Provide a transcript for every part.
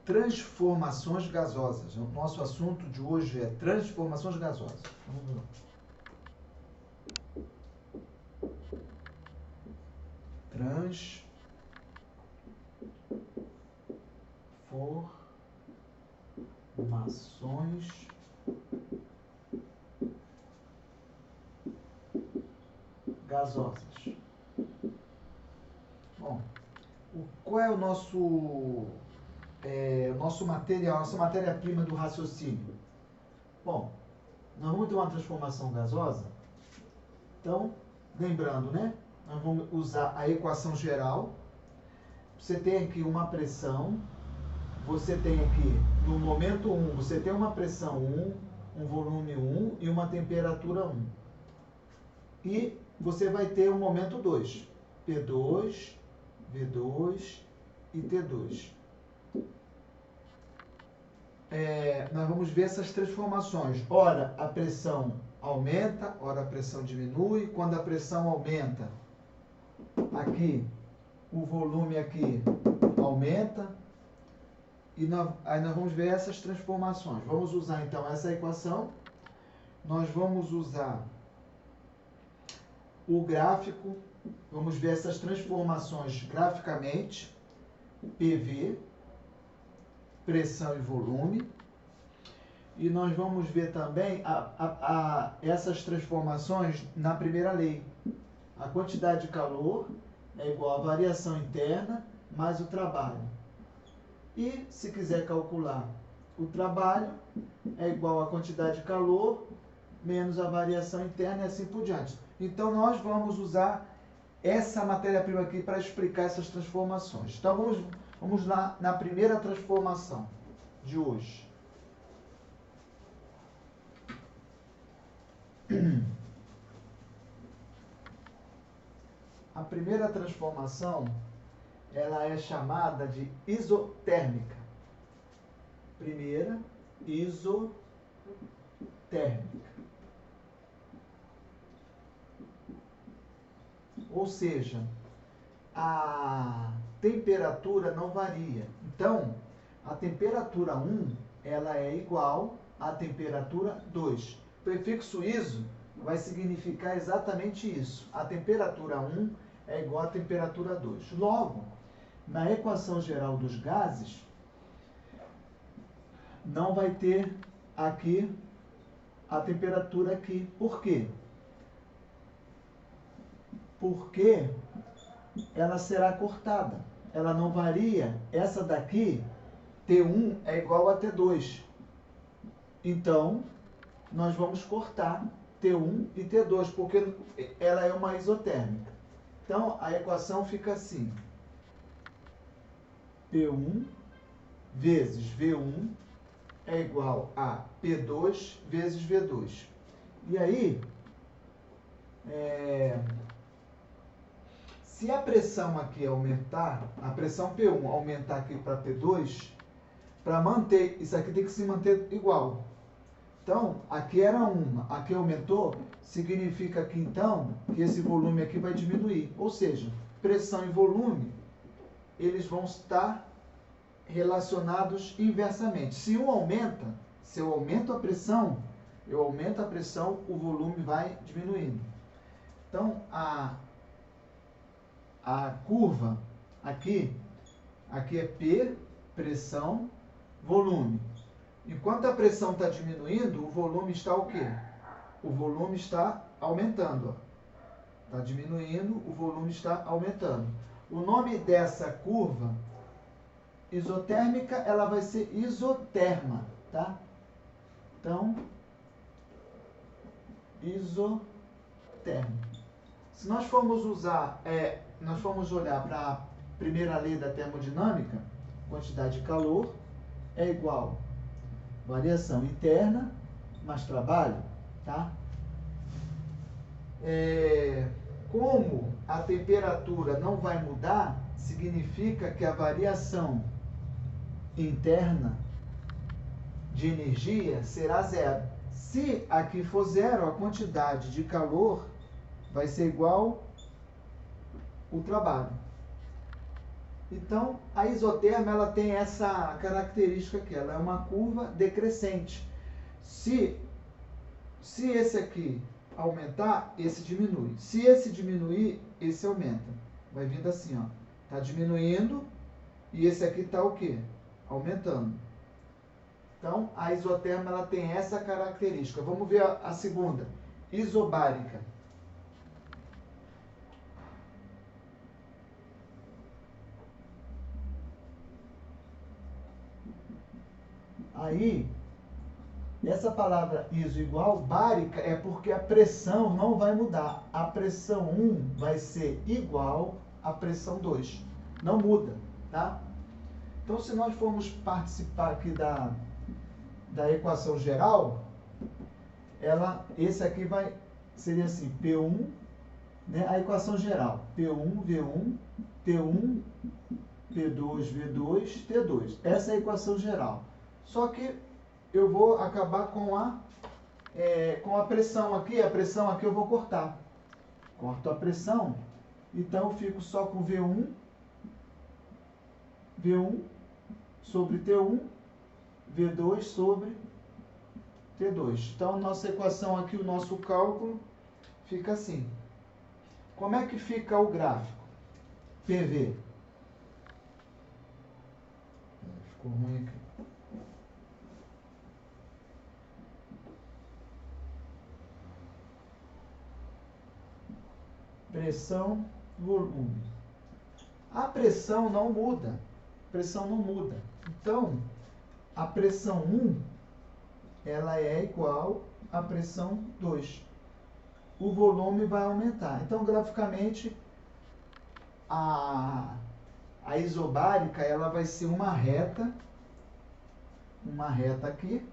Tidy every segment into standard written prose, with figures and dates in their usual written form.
transformações gasosas. O nosso assunto de hoje é transformações gasosas. Vamos lá. Transformações gasosas. Bom, qual é o nosso material, nossa matéria-prima do raciocínio? Bom, nós vamos ter uma transformação gasosa. Então, lembrando, né? Nós vamos usar a equação geral. Você tem aqui uma pressão. Você tem aqui, no momento 1, você tem uma pressão 1, um volume 1 e uma temperatura 1. E você vai ter o momento 2. P2, V2 e T2. Nós vamos ver essas transformações. Ora, a pressão aumenta, ora a pressão diminui. Quando a pressão aumenta, aqui, o volume aqui aumenta. E aí nós vamos ver essas transformações. Vamos usar, então, essa equação. Nós vamos usar o gráfico. Vamos ver essas transformações graficamente. PV, pressão e volume. E nós vamos ver também essas transformações na primeira lei. A quantidade de calor é igual à variação interna mais o trabalho. E, se quiser calcular o trabalho, é igual à quantidade de calor menos a variação interna e assim por diante. Então, nós vamos usar essa matéria-prima aqui para explicar essas transformações. Então, vamos lá na primeira transformação de hoje. A primeira transformação, ela é chamada de isotérmica. Primeira, isotérmica. Ou seja, a temperatura não varia. Então, a temperatura 1, ela é igual à temperatura 2. O prefixo iso vai significar exatamente isso. A temperatura 1 é igual à temperatura 2. Logo, na equação geral dos gases, não vai ter aqui a temperatura aqui. Por quê? Porque ela será cortada. Ela não varia. Essa daqui, T1 é igual a T2. Então, nós vamos cortar T1 e T2, porque ela é uma isotérmica. Então, a equação fica assim. P1 vezes V1 é igual a P2 vezes V2. E aí, se a pressão aqui aumentar, a pressão P1 aumentar aqui para P2, para manter, isso aqui tem que se manter igual. Então, aqui era 1, aqui aumentou, significa que então, que esse volume aqui vai diminuir. Ou seja, pressão e volume, eles vão estar relacionados inversamente. Se um aumenta, se eu aumento a pressão, o volume vai diminuindo. Então, a curva aqui é P, pressão, volume. Enquanto a pressão está diminuindo, o volume está o quê? O volume está aumentando. Está diminuindo, o volume está aumentando. O nome dessa curva isotérmica, ela vai ser isoterma, tá? Então, isoterma. Se nós formos olhar para a primeira lei da termodinâmica, quantidade de calor é igual a variação interna mais trabalho, tá? Como a temperatura não vai mudar, significa que a variação interna de energia será zero. Se aqui for zero, a quantidade de calor vai ser igual ao trabalho. Então, a isoterma ela tem essa característica aqui, ela é uma curva decrescente. Se esse aqui aumentar, esse diminui. Se esse diminuir, esse aumenta. Vai vindo assim, ó. Tá diminuindo e esse aqui tá o quê? Aumentando. Então, a isoterma ela tem essa característica. Vamos ver a segunda, isobárica. Aí, essa palavra iso igual, bárica, é porque a pressão não vai mudar. A pressão 1 vai ser igual à pressão 2. Não muda, tá? Então, se nós formos participar aqui da equação geral, esse aqui seria assim, P1, né? A equação geral, P1, V1, T1, P2, V2, T2. Essa é a equação geral. Só que eu vou acabar com a pressão aqui. A pressão aqui eu vou cortar. Corto a pressão. Então, eu fico só com V1 sobre T1, V2 sobre T2. Então, nossa equação aqui, o nosso cálculo, fica assim. Como é que fica o gráfico? PV. Ficou ruim aqui. Pressão, volume. A pressão não muda. Pressão não muda. Então, a pressão 1, ela é igual à pressão 2. O volume vai aumentar. Então, graficamente, a isobárica, ela vai ser uma reta aqui,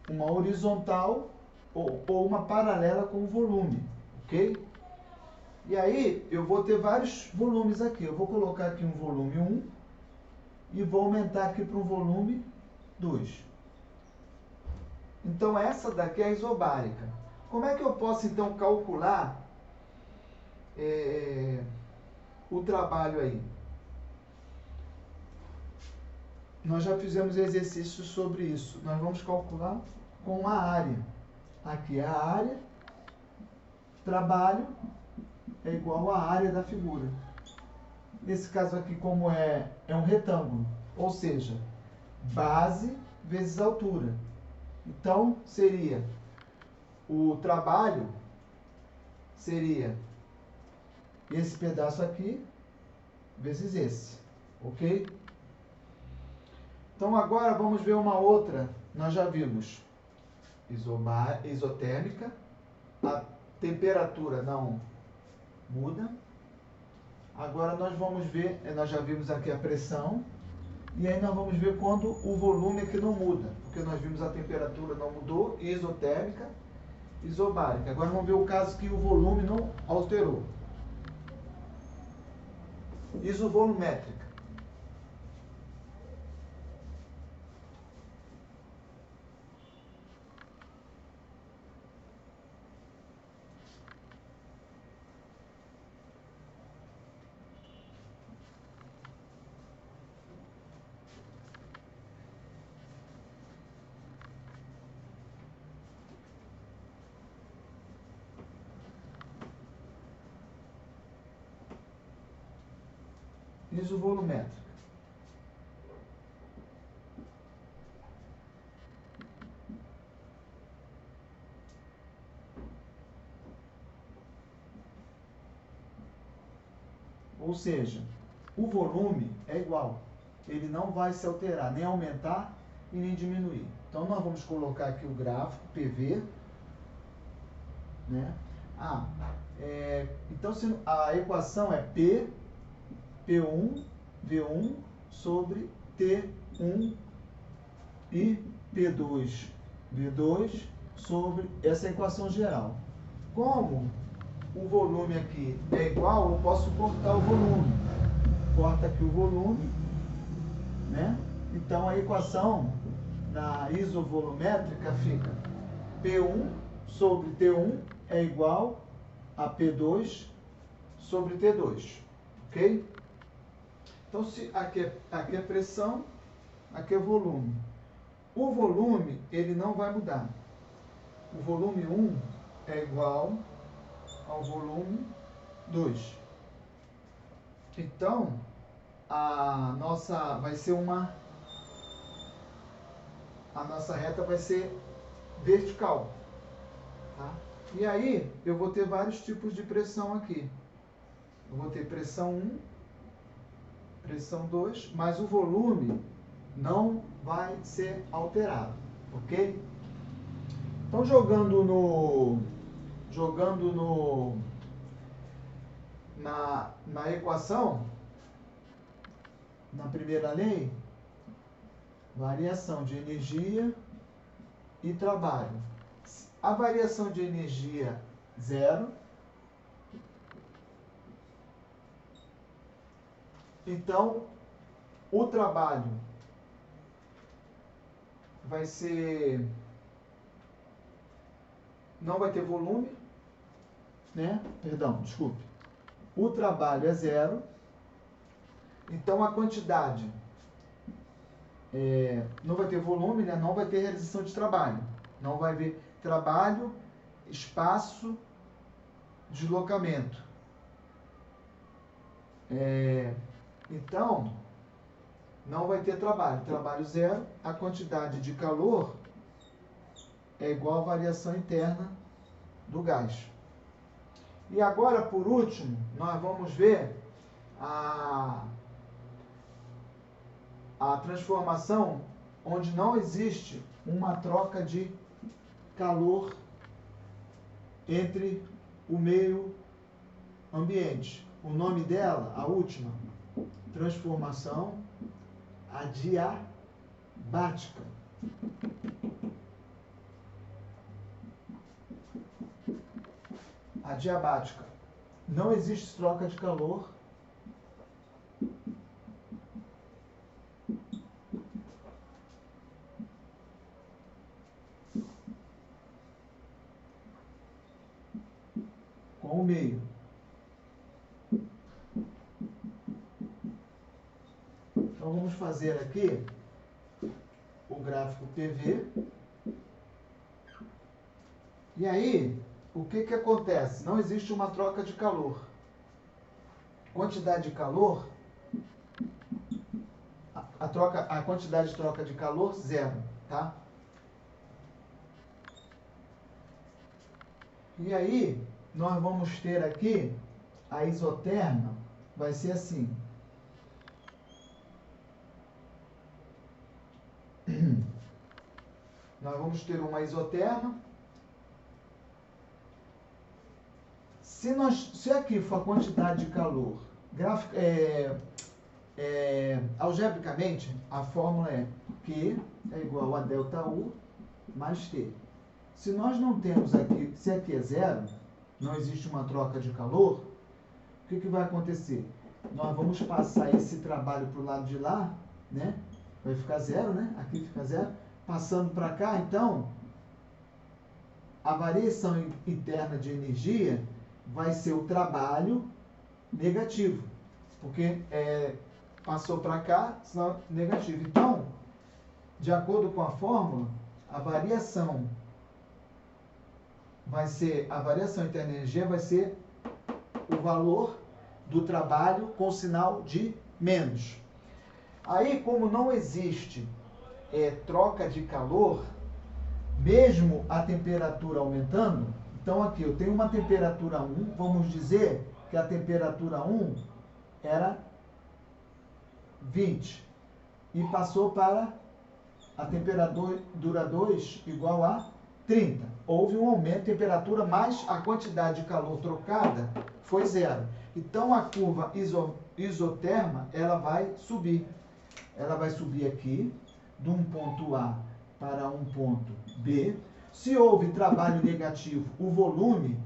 uma horizontal ou uma paralela com o volume, ok? E aí, eu vou ter vários volumes aqui. Eu vou colocar aqui um volume 1 e vou aumentar aqui para um volume 2. Então, essa daqui é a isobárica. Como é que eu posso, então, calcular o trabalho aí? Nós já fizemos exercícios sobre isso. Nós vamos calcular com a área. Aqui é a área, trabalho é igual à área da figura. Nesse caso aqui, como é um retângulo, ou seja, base vezes altura. Então, seria o trabalho, seria esse pedaço aqui, vezes esse, ok? Então, agora vamos ver uma outra. Nós já vimos isotérmica, a temperatura não muda. Agora nós vamos ver, nós já vimos aqui a pressão, e aí nós vamos ver quando o volume aqui não muda, porque nós vimos a temperatura não mudou, isotérmica, isobárica. Agora vamos ver o caso que o volume não alterou. Isovolumétrica. Isovolumétrica. Ou seja, o volume é igual. Ele não vai se alterar, nem aumentar e nem diminuir. Então, nós vamos colocar aqui o gráfico, PV. Né? Então, a equação é P1, V1 sobre T1 e P2, V2 sobre essa equação geral. Como o volume aqui é igual, eu posso cortar o volume. Corta aqui o volume, né? Então, a equação na isovolumétrica fica P1 sobre T1 é igual a P2 sobre T2, ok? Então, se aqui é pressão, aqui é volume. O volume, ele não vai mudar. O volume 1 é igual ao volume 2. Então, a nossa reta vai ser vertical, tá? E aí, eu vou ter vários tipos de pressão aqui. Eu vou ter pressão 1, pressão 2, mas o volume não vai ser alterado, ok? Então, jogando na equação, na primeira lei, variação de energia e trabalho. A variação de energia, 0. Então, o trabalho vai ser... não vai ter volume, né? Perdão, desculpe. O trabalho é 0. Então, a quantidade não vai ter volume, né? Não vai ter realização de trabalho. Não vai haver trabalho, espaço, deslocamento. Então, não vai ter trabalho. Trabalho 0. A quantidade de calor é igual à variação interna do gás. E agora, por último, nós vamos ver a transformação onde não existe uma troca de calor entre o meio ambiente. O nome dela, a última, transformação adiabática. Adiabática. Não existe troca de calor com o meio. Então, vamos fazer aqui o gráfico PV. E aí, o que acontece? Não existe uma troca de calor. Quantidade de calor, a quantidade de troca de calor, 0, tá? E aí, nós vamos ter aqui, a isoterma vai ser assim. Nós vamos ter uma isoterma. Se aqui for a quantidade de calor, algebricamente, a fórmula é Q é igual a ΔU mais T. Se nós não temos aqui, se aqui é 0, não existe uma troca de calor, o que vai acontecer? Nós vamos passar esse trabalho para o lado de lá, né? Vai ficar 0, né? Aqui fica 0. Passando para cá, então, a variação interna de energia vai ser o trabalho negativo, porque passou para cá, senão negativo. Então, de acordo com a fórmula, a variação interna de energia vai ser o valor do trabalho com sinal de menos. Aí, como não existe troca de calor, mesmo a temperatura aumentando, então aqui eu tenho uma temperatura 1, vamos dizer que a temperatura 1 era 20 e passou para a temperatura 2 igual a 30. Houve um aumento de temperatura, mas a quantidade de calor trocada foi 0. Então a curva isoterma, ela vai subir. Ela vai subir aqui, de um ponto A para um ponto B. Se houve trabalho negativo, o volume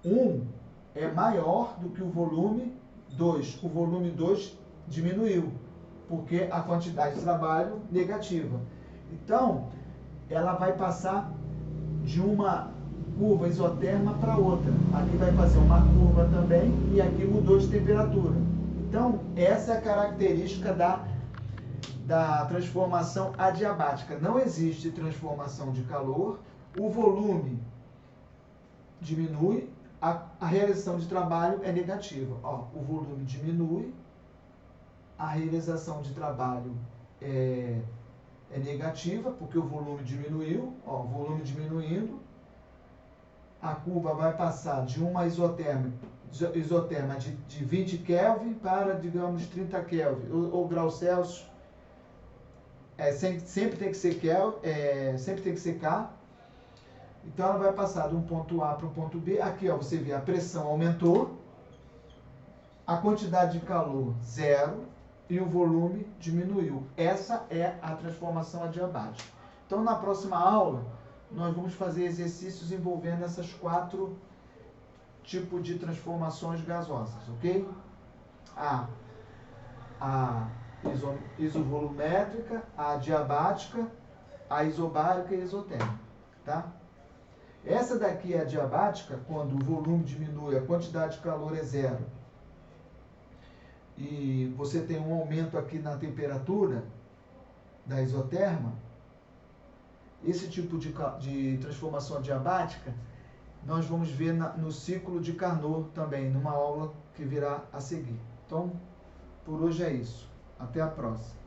1 é maior do que o volume 2. O volume 2 diminuiu, porque a quantidade de trabalho negativa. Então, ela vai passar de uma curva isoterma para outra. Aqui vai fazer uma curva também e aqui mudou de temperatura. Então, essa é a característica da transformação adiabática. Não existe transformação de calor, o volume diminui, a realização de trabalho é negativa. Ó, o volume diminui, a realização de trabalho é negativa, porque o volume diminuiu, ó, o volume diminuindo, a curva vai passar de uma isoterma de 20 Kelvin para, digamos, 30 Kelvin, ou graus Celsius, sempre tem que ser sempre tem que ser K. Então ela vai passar de um ponto A para um ponto B. Aqui, ó, você vê, a pressão aumentou, a quantidade de calor zero e o volume diminuiu. Essa é a transformação adiabática. Então, na próxima aula, nós vamos fazer exercícios envolvendo essas 4 tipos de transformações gasosas, ok? A isovolumétrica, a adiabática, a isobárica e a isotérmica, tá? Essa daqui é a adiabática, quando o volume diminui, a quantidade de calor é zero. E você tem um aumento aqui na temperatura da isoterma. Esse tipo de transformação adiabática, nós vamos ver no ciclo de Carnot também, numa aula que virá a seguir. Então, por hoje é isso. Até a próxima.